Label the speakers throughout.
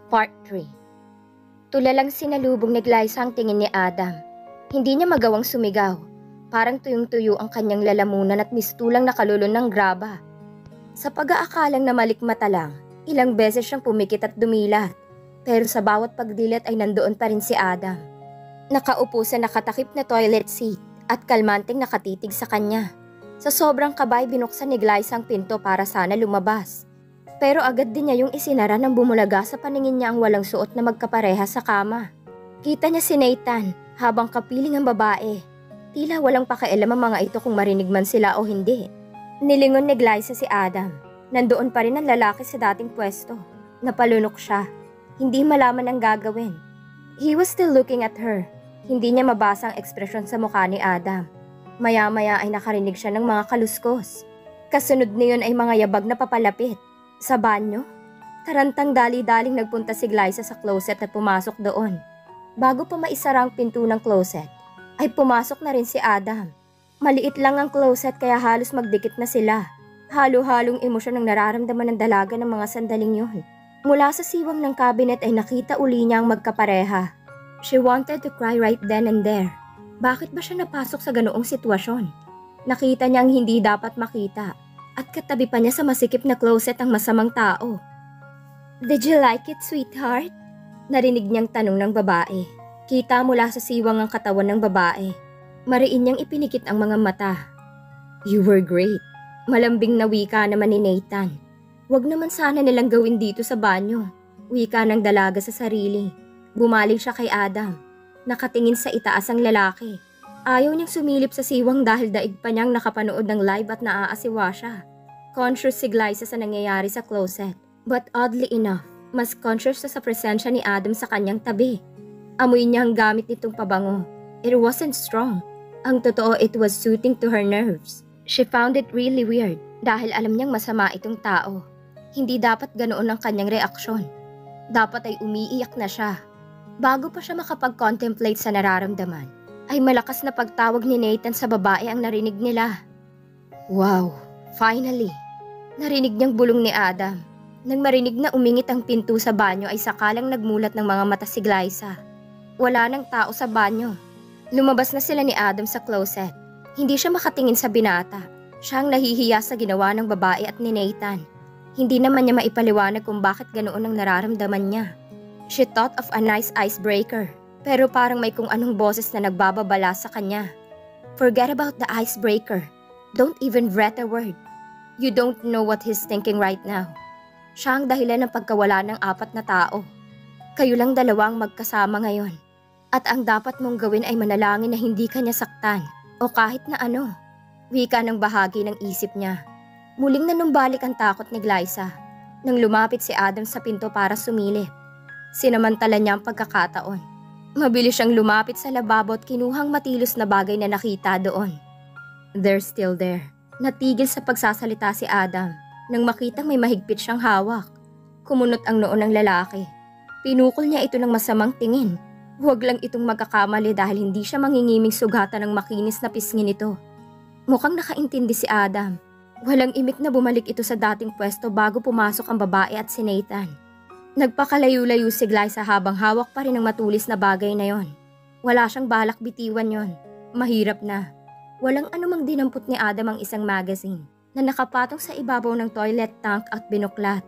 Speaker 1: Part 3. Tulalang sinalubong ni Glyza ang tingin ni Adam. Hindi niya magawang sumigaw. Parang tuyong-tuyo ang kanyang lalamunan at mistulang nakalulon ng graba. Sa pag-aakalang na malikmata lang, ilang beses siyang pumikit at dumilat. Pero sa bawat pagdilat ay nandoon pa rin si Adam. Nakaupo sa nakatakip na toilet seat at kalmanteng nakatitig sa kanya. Sa sobrang kabay binuksan ni Glyza ang pinto para sana lumabas. Pero agad din niya yung isinara nang bumulaga sa paningin niya ang walang suot na magkapareha sa kama. Kita niya si Nathan habang kapiling ang babae. Tila walang pakialam ang mga ito kung marinig man sila o hindi. Nilingon ni Glyza si Adam. Nandoon pa rin ang lalaki sa dating pwesto. Napalunok siya. Hindi malaman ang gagawin. He was still looking at her. Hindi niya mabasa ang ekspresyon sa mukha ni Adam. Maya-maya ay nakarinig siya ng mga kaluskos. Kasunod niyon ay mga yabag na papalapit. Sa banyo? Tarantang dali-daling nagpunta si Glyza sa closet at pumasok doon. Bago pa maisara ang pinto ng closet, ay pumasok na rin si Adam. Maliit lang ang closet kaya halos magdikit na sila. Halo-halong emosyon ang nararamdaman ng dalaga ng mga sandaling yun. Mula sa siwang ng cabinet ay nakita uli niya ang magkapareha. She wanted to cry right then and there. Bakit ba siya napasok sa ganoong sitwasyon? Nakita niya ang hindi dapat makita. At katabi pa niya sa masikip na closet ang masamang tao. "Did you like it, sweetheart?" Narinig niyang tanong ng babae. Kita mula sa siwang ang katawan ng babae. Mariin niyang ipinikit ang mga mata. "You were great." Malambing na wika naman ni Nathan. Huwag naman sana nilang gawin dito sa banyo. Wika ng dalaga sa sarili. Bumaling siya kay Adam. Nakatingin sa itaas ang lalaki. Ayaw niyang sumilip sa siwang dahil daig pa niyang nakapanood ng live at naaasiwa siya. Conscious si Glyza sa nangyayari sa closet. But oddly enough, mas conscious siya sa presensya ni Adam sa kanyang tabi. Amoy niya ang gamit nitong pabango. It wasn't strong. Ang totoo, it was soothing to her nerves. She found it really weird dahil alam niyang masama itong tao. Hindi dapat ganoon ang kanyang reaksyon. Dapat ay umiiyak na siya. Bago pa siya makapag-contemplate sa nararamdaman, ay malakas na pagtawag ni Nathan sa babae ang narinig nila. Wow, finally! Narinig niyang bulong ni Adam. Nang marinig na umingit ang pinto sa banyo ay sakalang nagmulat ng mga mata si Glyza. Wala nang tao sa banyo. Lumabas na sila ni Adam sa closet. Hindi siya makatingin sa binata. Siya ang nahihiya sa ginawa ng babae at ni Nathan. Hindi naman niya maipaliwanag kung bakit ganoon ang nararamdaman niya. She thought of a nice icebreaker. Pero parang may kung anong boses na nagbababala sa kanya. Forget about the icebreaker. Don't even breath a word. You don't know what he's thinking right now. Siya ang dahilan ng pagkawala ng 4 na tao. Kayo lang dalawang magkasama ngayon. At ang dapat mong gawin ay manalangin na hindi kanya saktan o kahit na ano. Wika ng bahagi ng isip niya. Muling nanumbalik ang takot ni Glyza nang lumapit si Adam sa pinto para sumilip. Sinamantala niya ang pagkakataon. Mabilis siyang lumapit sa lababo at kinuhang matilos na bagay na nakita doon. They're still there. Natigil sa pagsasalita si Adam nang makitang may mahigpit siyang hawak. Kumunot ang noo ng lalaki. Pinukol niya ito ng masamang tingin. Huwag lang itong magkakamali dahil hindi siya mangingiming sugatan ng makinis na pisngi nito. Mukhang nakaintindi si Adam. Walang imik na bumalik ito sa dating pwesto bago pumasok ang babae at si Nathan. Nagpakalayo-layo si Glyza habang hawak pa rin ang matulis na bagay na yon. Wala siyang balak bitiwan yon. Mahirap na. Walang anumang dinampot ni Adam ang isang magazine na nakapatong sa ibabaw ng toilet tank at binuklat.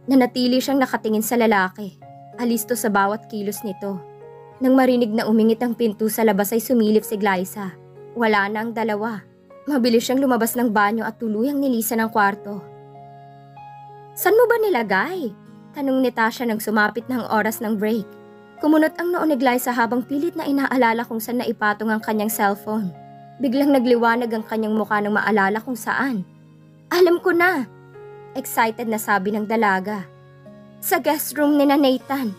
Speaker 1: Nanatili siyang nakatingin sa lalaki, alisto sa bawat kilos nito. Nang marinig na umingit ang pinto sa labas ay sumilip si Glyza. Wala na ang dalawa. Mabilis siyang lumabas ng banyo at tuluyang nilisan ang kwarto. "San mo ba nilagay?" Tanong ni Tasha nang sumapit na ang oras ng break. Kumunot ang noo ni Glyza habang pilit na inaalala kung saan naipatong ang kanyang cellphone. Biglang nagliwanag ang kanyang mukha nang maalala kung saan. "Alam ko na!" Excited na sabi ng dalaga. "Sa guest room ni na Nathan."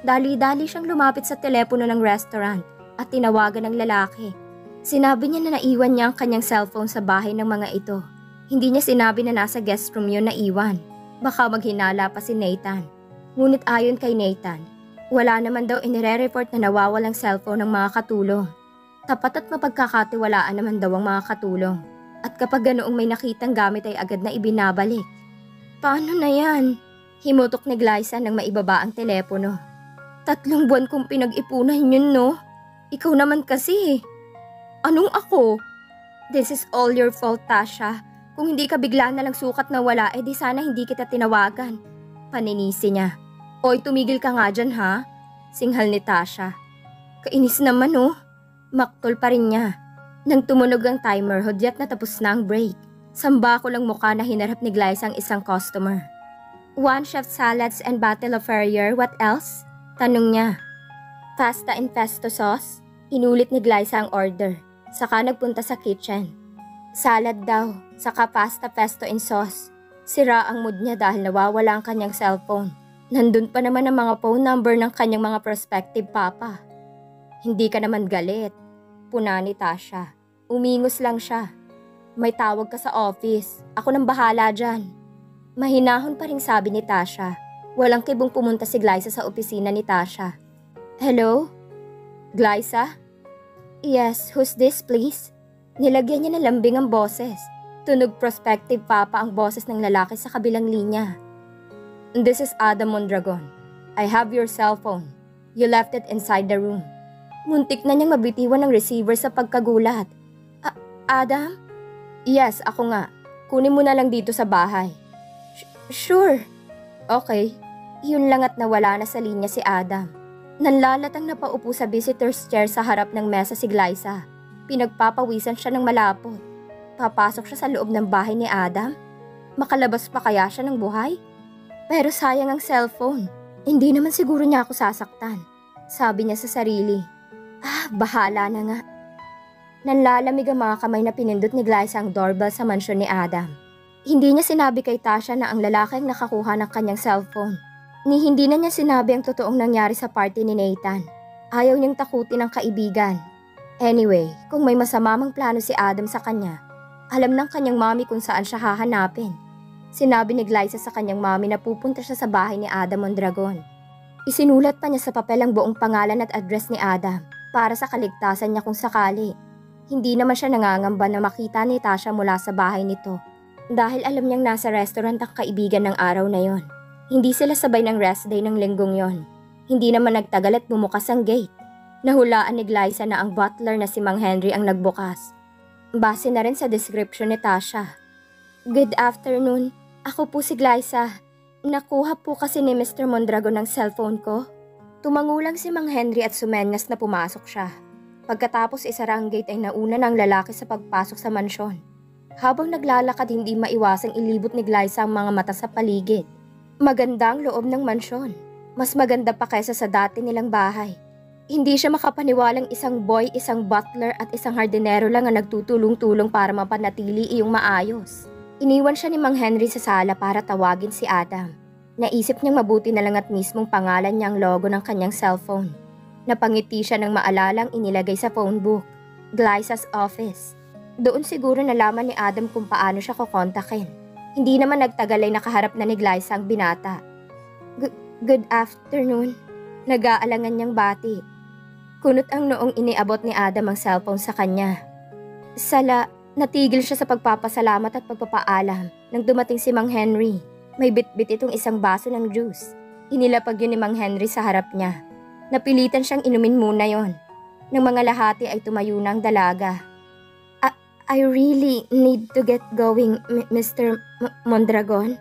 Speaker 1: Dali-dali siyang lumapit sa telepono ng restaurant at tinawagan ng lalaki. Sinabi niya na naiwan niya ang kanyang cellphone sa bahay ng mga ito. Hindi niya sinabi na nasa guest room yun na iwan. Baka maghinala pa si Nathan. Ngunit ayon kay Nathan, wala naman daw inire-report na nawawalang cellphone ng mga katulong. Tapat at mapagkakatiwalaan naman daw ang mga katulong. At kapag ganoong may nakitang gamit ay agad na ibinabalik. "Paano na yan?" Himutok ni Glyza nang maibaba ang telepono. 3 buwan kong pinag-ipunan yun, no? Ikaw naman kasi. Anong ako? This is all your fault, Tasha. Kung hindi ka bigla na lang sukat na wala, di sana hindi kita tinawagan. Paninisi niya. Oy, tumigil ka nga dyan, ha? Singhal ni Tasha. Kainis naman, oh. Maktol pa rin niya. Nang tumunog ang timer, hudyat na tapos na ang break. Samba ko lang mukha na hinarap ni Glyza ang isang customer. 1 chef salads and bottle of Ferrier, what else? Tanong niya. Pasta and pesto sauce? Inulit ni Glyza ang order. Saka nagpunta sa kitchen. Salad daw, saka pasta, pesto and sauce. Sira ang mood niya dahil nawawala ang kanyang cellphone. Nandun pa naman ang mga phone number ng kanyang mga prospective papa. Hindi ka naman galit. Puna ni Tasha. Umingos lang siya. May tawag ka sa office. Ako nang bahala dyan. Mahinahon pa rin sabi ni Tasha. Walang kibong pumunta si Glyza sa opisina ni Tasha. Hello? Glyza? Yes, who's this please? Nilagyan niya ng lambing ang boses. Tunog prospective papa ang boses ng lalaki sa kabilang linya. This is Adam Mondragon. I have your cellphone. You left it inside the room. Muntik na niyang mabitiwan ng receiver sa pagkagulat. Adam? Yes, ako nga. Kunin mo na lang dito sa bahay. Sure. Okay. Yun lang at nawala na sa linya si Adam. Nanlalatang napaupo sa visitor's chair sa harap ng mesa si Glyza. Pinagpapawisan siya ng malapot. Papasok siya sa loob ng bahay ni Adam? Makalabas pa kaya siya ng buhay? Pero sayang ang cellphone. Hindi naman siguro niya ako sasaktan. Sabi niya sa sarili. Bahala na nga. Nanlalamig ang mga kamay na pinindot ni Glyza ang doorbell sa mansyon ni Adam. Hindi niya sinabi kay Tasha na ang lalaki ang nakakuha ng kanyang cellphone. Hindi na niya sinabi ang totoong nangyari sa party ni Nathan. Ayaw niyang takutin ang kaibigan. Anyway, kung may masamamang plano si Adam sa kanya, alam ng kanyang mami kung saan siya hahanapin. Sinabi ni Glyza sa kanyang mami na pupunta siya sa bahay ni Adam Mondragon. Isinulat pa niya sa papel ang buong pangalan at address ni Adam para sa kaligtasan niya kung sakali. Hindi naman siya nangangamba na makita ni Tasha mula sa bahay nito. Dahil alam niyang nasa restaurant ang kaibigan ng araw na yon. Hindi sila sabay ng rest day ng linggong yon. Hindi naman nagtagal at bumukas ang gate. Nahulaan ni Glyza na ang butler na si Mang Henry ang nagbukas. Base na rin sa description ni Tasha. Good afternoon. Ako po si Glyza. Nakuha po kasi ni Mr. Mondragon ang cellphone ko. Tumangulang si Mang Henry at sumenyas na pumasok siya. Pagkatapos isara ang gate ay nauna ng lalaki sa pagpasok sa mansyon. Habang naglalakad hindi maiwasang ilibot ni Glyza ang mga mata sa paligid. Maganda ang loob ng mansyon. Mas maganda pa kaysa sa dati nilang bahay. Hindi siya makapaniwalang isang boy, isang butler at isang hardinero lang ang nagtutulong-tulong para mapanatili iyong maayos. Iniwan siya ni Mang Henry sa sala para tawagin si Adam. Naisip niyang mabuti na lang at mismong pangalan niya ang logo ng kanyang cellphone. Napangiti siya ng maalalang inilagay sa phone book. Glyza's office. Doon siguro nalaman ni Adam kung paano siya kukontakin. Hindi naman nagtagal ay nakaharap na ni Glyza ang binata. Good afternoon. Nag-aalangan niyang bati. Kunot ang noong iniabot ni Adam ang cellphone sa kanya. Natigil siya sa pagpapasalamat at pagpapaalam nang dumating si Mang Henry. May bitbit itong isang baso ng juice. Inilapag yun ni Mang Henry sa harap niya. Napilitan siyang inumin muna yon. Nang mga lahati ay tumayo na ang dalaga. I really need to get going, Mr. Mondragon.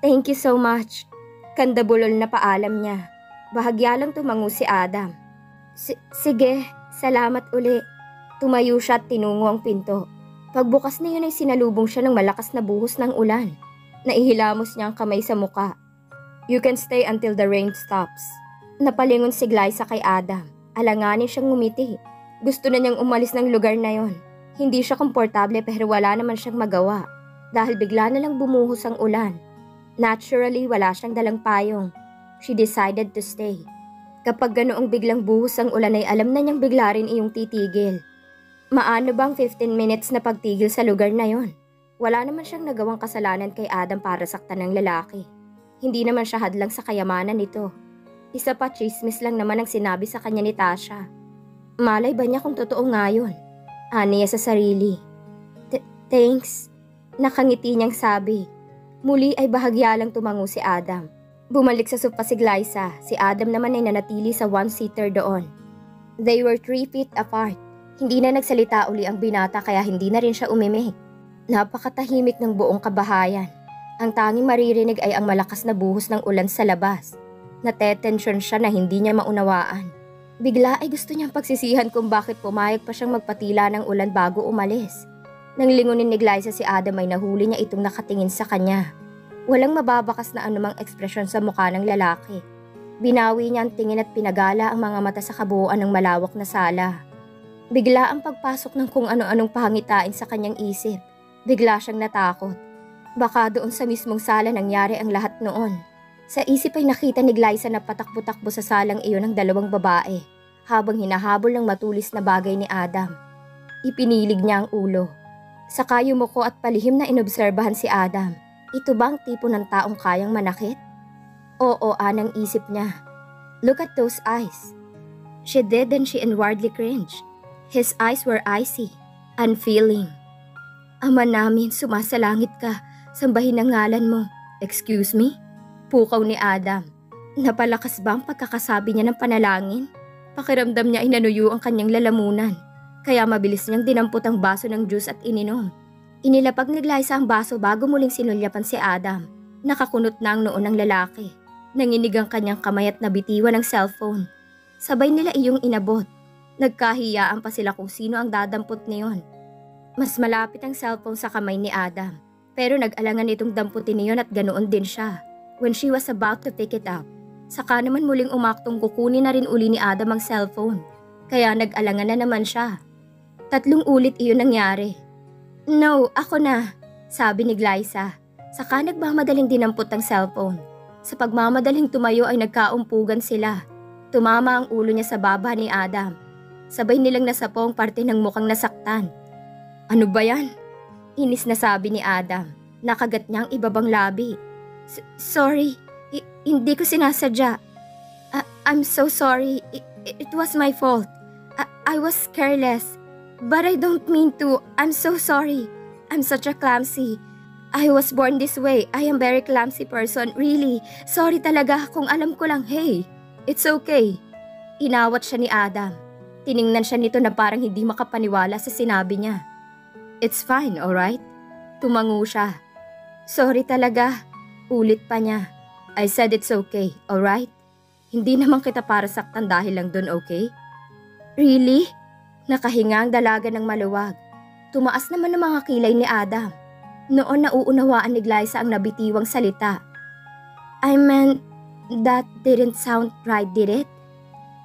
Speaker 1: Thank you so much. Kandabulol na paalam niya. Bahagya lang tumango si Adam. Sige, salamat uli. Tumayo siya at tinungo ang pinto. Pagbukas na yun ay sinalubong siya ng malakas na buhos ng ulan. Naihilamos niya ang kamay sa muka. You can stay until the rain stops. Napalingon si Glyza kay Adam. Alanganin siyang ngumiti. Gusto na niyang umalis ng lugar na yon. Hindi siya komportable pero wala naman siyang magawa. Dahil bigla na lang bumuhos ang ulan. Naturally, wala siyang dalang payong. She decided to stay. Kapag ganoong biglang buhos ang ulan ay alam na niyang bigla rin iyong titigil. Maano bang 15 minutes na pagtigil sa lugar na yon? Wala naman siyang nagawang kasalanan kay Adam para saktan ng lalaki. Hindi naman siya hadlang sa kayamanan nito. Isa pa chismis lang naman ang sinabi sa kanya ni Tasha. Malay ba niya kung totoo nga yun? Aniya sa sarili. Thanks. Nakangiti niyang sabi. Muli ay bahagya lang tumango si Adam. Bumalik sa sofa si Glyza. Si Adam naman ay nanatili sa one-seater doon. They were 3 feet apart. Hindi na nagsalita uli ang binata kaya hindi na rin siya umimik. Napakatahimik ng buong kabahayan. Ang tanging maririnig ay ang malakas na buhos ng ulan sa labas. Natetensyon siya na hindi niya maunawaan. Bigla ay gusto niyang pagsisihan kung bakit pumayag pa siyang magpatila ng ulan bago umalis. Nang lingunin ni Glyza si Adam ay nahuli niya itong nakatingin sa kanya. Walang mababakas na anumang ekspresyon sa mukha ng lalaki. Binawi niya ang tingin at pinagala ang mga mata sa kabuuan ng malawak na sala. Bigla ang pagpasok ng kung ano-anong pangitain sa kanyang isip. Bigla siyang natakot. Baka doon sa mismong sala nangyari ang lahat noon. Sa isip ay nakita ni Glyza na patakbo-takbo sa salang iyon ng 2 babae habang hinahabol ng matulis na bagay ni Adam. Ipinilig niya ang ulo. Saka yumuko at palihim na inobserbahan si Adam. Ito ba ang tipo ng taong kayang manakit? Oo, anang isip niya. Look at those eyes. She did and she inwardly cringed. His eyes were icy, unfeeling. Ama namin, sumasalangit ka. Sambahin ang ngalan mo. Excuse me? Pukaw ni Adam. Napalakas ba ang pagkakasabi niya ng panalangin? Pakiramdam niya ay nanuyo ang kanyang lalamunan. Kaya mabilis niyang dinampot ang baso ng juice at ininom. Inilapag ni Glyza ang baso bago muling sinulyapan si Adam. Nakakunot na ang noo ng lalaki. Nanginig ang kanyang kamay at nabitiwan ng cellphone. Sabay nila iyong inabot. Nagkahiyaan pa sila kung sino ang dadampot niyon. Mas malapit ang cellphone sa kamay ni Adam. Pero nag-alangan itong damputin niyon at ganoon din siya. When she was about to pick it up, saka naman muling umaktong kukunin na rin uli ni Adam ang cellphone. Kaya nag-alangan na naman siya. 3 ulit iyon nangyari. No, ako na, sabi ni Glyza. Saka nagmamadaling dinampot ang cellphone. Sa pagmamadaling tumayo ay nagkaumpugan sila. Tumama ang ulo niya sa baba ni Adam. Sabay nilang nasapong parte ng mukhang nasaktan. Ano ba yan? Inis na sabi ni Adam. Nakagat niya ang ibabang labi. Sorry, hindi ko sinasadya. I'm so sorry. It was my fault. I was careless. But I don't mean to. I'm so sorry. I'm such a clumsy. I was born this way. I am very clumsy person. Really. Sorry talaga kung alam ko lang. Hey, it's okay. Inawat siya ni Adam. Tiningnan siya nito na parang hindi makapaniwala sa sinabi niya. It's fine, alright? Tumango siya. Sorry talaga. Ulit pa niya. I said it's okay, alright? Hindi naman kita para saktan dahil lang dun, okay? Really? Nakahinga ang dalaga ng maluwag. Tumaas naman ang mga kilay ni Adam. Noon nauunawaan ni Glyza ang nabitiwang salita. I meant, that didn't sound right, did it?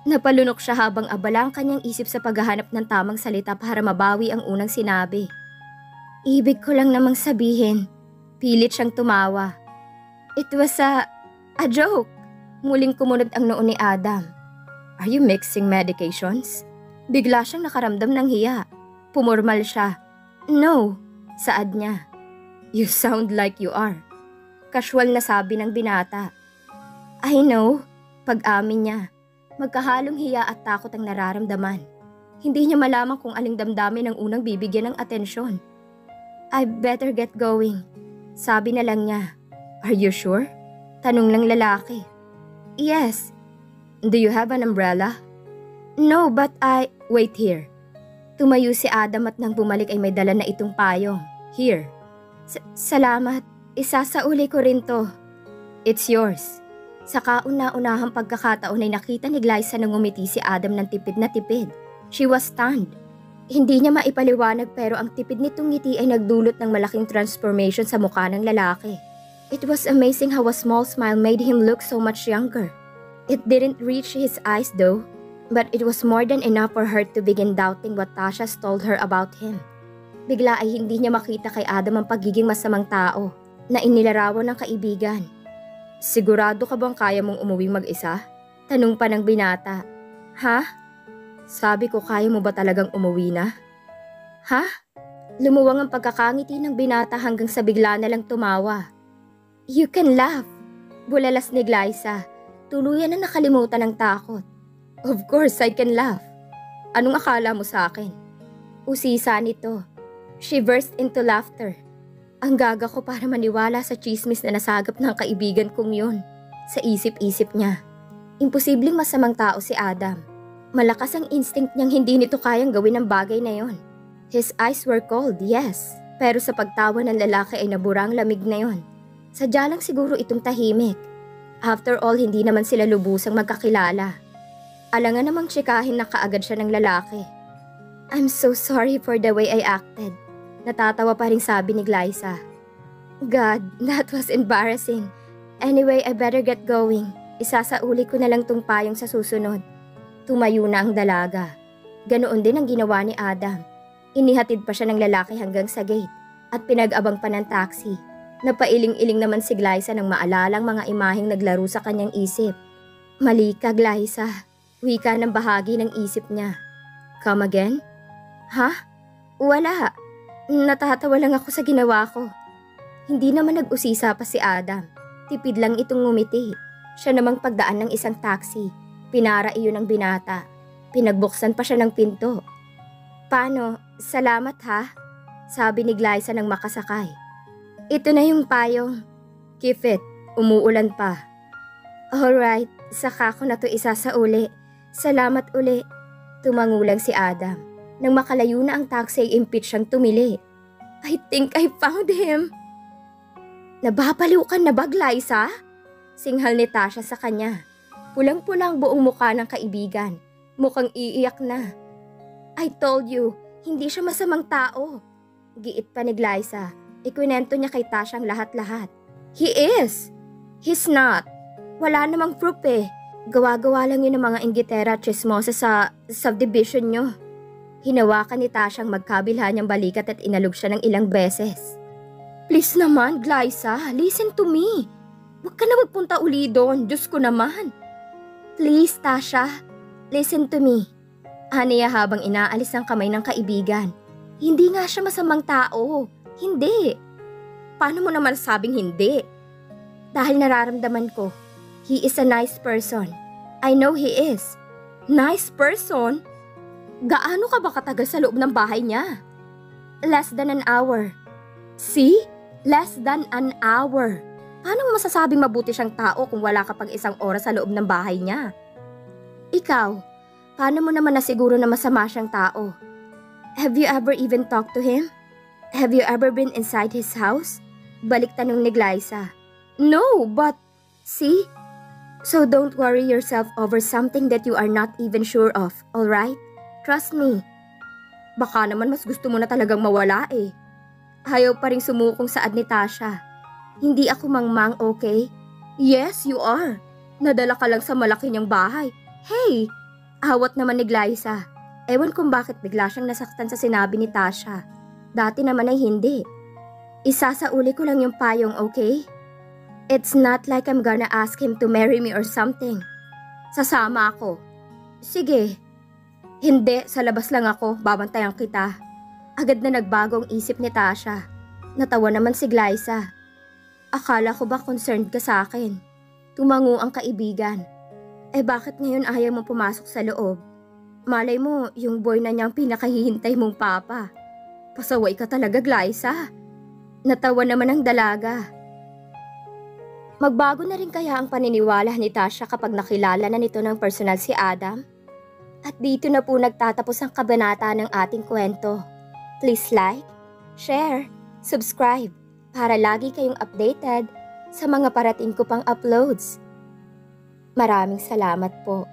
Speaker 1: Napalunok siya habang abala ang kanyang isip sa paghahanap ng tamang salita para mabawi ang unang sinabi. Ibig ko lang namang sabihin. Pilit siyang tumawa. It was a joke. Muling kumunod ang noo ni Adam. Are you mixing medications? Bigla siyang nakaramdam ng hiya. Pumormal siya. No, saad niya. You sound like you are. Casual na sabi ng binata. I know, pag-amin niya. Magkahalong hiya at takot ang nararamdaman. Hindi niya malaman kung aling damdamin ang unang bibigyan ng atensyon. I better get going. Sabi na lang niya. Are you sure? Tanong ng lalaki. Yes. Do you have an umbrella? No, but Wait here. Tumayo si Adam at nang bumalik ay may dala na itong payong. Here. Salamat. Isasauli ko rin to. It's yours. Sa kauna-unahang pagkakataon ay nakita ni Glyza na ngumiti si Adam ng tipid na tipid. She was stunned. Hindi niya maipaliwanag pero ang tipid nitong ngiti ay nagdulot ng malaking transformation sa mukha ng lalaki. It was amazing how a small smile made him look so much younger. It didn't reach his eyes though. But it was more than enough for her to begin doubting what Tasha's told her about him. Bigla ay hindi niya makita kay Adam ang pagiging masamang tao na inilarawan ng kaibigan. Sigurado ka bang kaya mong umuwing mag-isa? Tanong pa ng binata. Ha? Sabi ko kaya mo ba talagang umuwi na? Ha? Lumuwang ang pagkakangiti ng binata hanggang sa bigla na lang tumawa. You can laugh. Bulalas ni Glyza. Tuluyan na nakalimutan ng takot. Of course, I can laugh. Anong akala mo sa akin? Usisa nito. She burst into laughter. Ang gaga ko para maniwala sa chismis na nasagap ng kaibigan kong yun. Sa isip-isip niya, imposibleng masamang tao si Adam. Malakas ang instinct niyang hindi nito kayang gawin ang bagay na yon. His eyes were cold, yes. Pero sa pagtawa ng lalaki ay nabura ang lamig na yon. Sadya lang siguro itong tahimik. After all, hindi naman sila lubusang magkakilala. Alangan namang tsikahin na kaagad siya ng lalaki. I'm so sorry for the way I acted. Natatawa pa rin sabi ni Glyza. God, that was embarrassing. Anyway, I better get going. Isasauli ko na lang tong payong sa susunod. Tumayo na ang dalaga. Ganoon din ang ginawa ni Adam. Inihatid pa siya ng lalaki hanggang sa gate at pinag-abang pa ng taxi. Napailing-iling naman si Glyza nang maalalang mga imaheng naglaro sa kanyang isip. Mali ka, Glyza. Wika ng bahagi ng isip niya. Come again? Ha? Wala. Natatawa lang ako sa ginawa ko. Hindi naman nag-usisa pa si Adam. Tipid lang itong ngumiti. Siya namang pagdaan ng isang taxi. Pinara iyon ng binata. Pinagbuksan pa siya ng pinto. Paano? Salamat ha? Sabi ni Glyza nang makasakay. Ito na yung payong. Keep it. Umuulan pa. Alright, saka ko na to isasauli. Salamat uli. Tumangulang si Adam. Nang makalayo na ang taxi ay impeach siyang tumili. I think I found him. Nababaliw ka na ba, Glyza? Singhal ni Tasha sa kanya. Pulang-pulang buong mukha ng kaibigan. Mukhang iiyak na. I told you, hindi siya masamang tao. Giit pa ni Glyza. Ikwinento niya kay Tasha ang lahat-lahat. He is. He's not. Wala namang proof eh. Gawa-gawa lang yun ng mga inggitera at chismosa sa subdivision nyo. Hinawakan ni Tasha ang magkabilhan niyang balikat at inalog siya ng ilang beses. Please naman, Glyza, listen to me. Huwag ka na magpunta uli doon, Diyos ko naman. Please, Tasha, listen to me. Aniya habang inaalis ang kamay ng kaibigan. Hindi nga siya masamang tao. Hindi. Paano mo naman sabing hindi? Dahil nararamdaman ko, he is a nice person. I know he is. Nice person? Gaano ka ba katagal sa loob ng bahay niya? Less than an hour. See? Less than an hour. Paano mo masasabing mabuti siyang tao kung wala ka pang isang oras sa loob ng bahay niya? Ikaw, paano mo naman nasiguro na masama siyang tao? Have you ever even talked to him? Have you ever been inside his house? Balik tanong ni Glyza. No, but... See? So don't worry yourself over something that you are not even sure of, alright? Trust me. Baka naman mas gusto mo na talagang mawala eh. Ayaw pa rin sumukong saad ni Tasha. Hindi ako mangmang, okay? Yes, you are. Nadala ka lang sa malaki niyang bahay. Hey! Awat naman ni Glyza. Ewan kung bakit bigla siyang nasaktan sa sinabi ni Tasha. Dati naman ay hindi. Isasauli ko lang yung payong, okay? It's not like I'm gonna ask him to marry me or something. Sasama ako. Sige. Hindi, sa labas lang ako, babantayan kita. Agad na nagbago ang isip ni Tasha. Natawa naman si Glyza. Akala ko ba concerned ka sa akin? Tumango ang kaibigan. Eh bakit ngayon ayaw mo pumasok sa loob? Malay mo, yung boy na niyang pinakahihintay mong papa. Pasaway ka talaga, Glyza. Natawa naman ang dalaga. Magbago na rin kaya ang paniniwala ni Tasha kapag nakilala na nito ng personal si Adam? At dito na po nagtatapos ang kabanata ng ating kwento. Please like, share, subscribe para lagi kayong updated sa mga parating ko pang uploads. Maraming salamat po.